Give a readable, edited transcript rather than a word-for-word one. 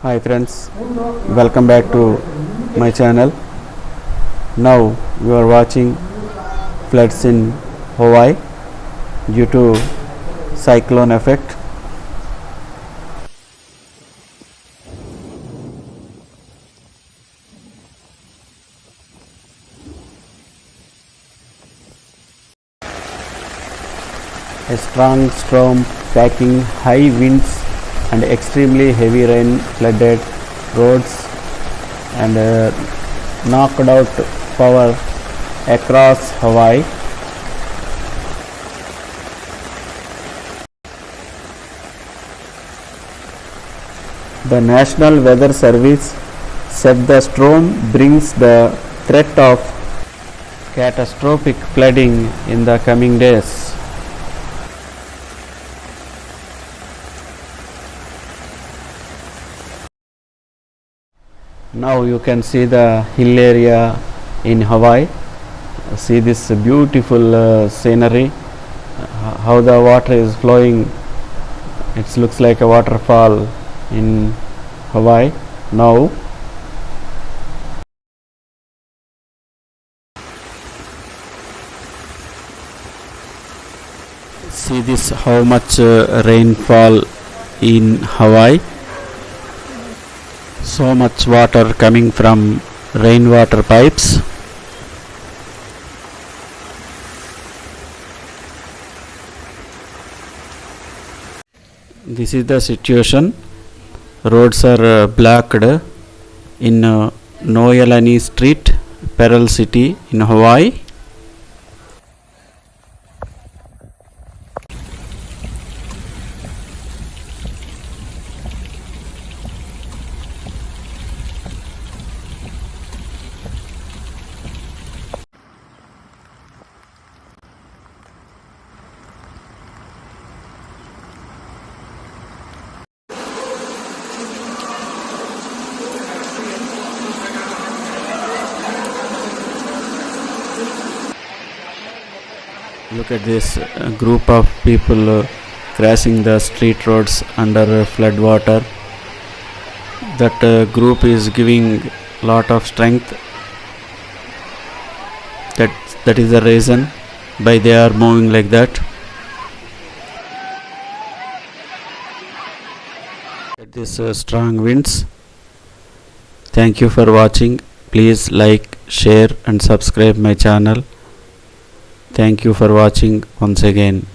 Hi friends, welcome back to my channel. Now you are watching floods in Hawaii due to cyclone effect. A strong storm packing high winds and extremely heavy rain flooded roads and knocked out power across Hawaii. The National Weather Service said the storm brings the threat of catastrophic flooding in the coming days. Now you can see the hill area in Hawaii. See this beautiful scenery, how the water is flowing. It looks like a waterfall in Hawaii now. See this, how much rainfall in Hawaii. So much water coming from rainwater pipes. This is the situation. Roads are blocked in Noelani Street, Pearl City in Hawaii. Look at this group of people crossing the street roads under flood water. That group is giving lot of strength. That is the reason why they are moving like that. At this strong winds. Thank you for watching. Please like, share and subscribe my channel. Thank you for watching once again.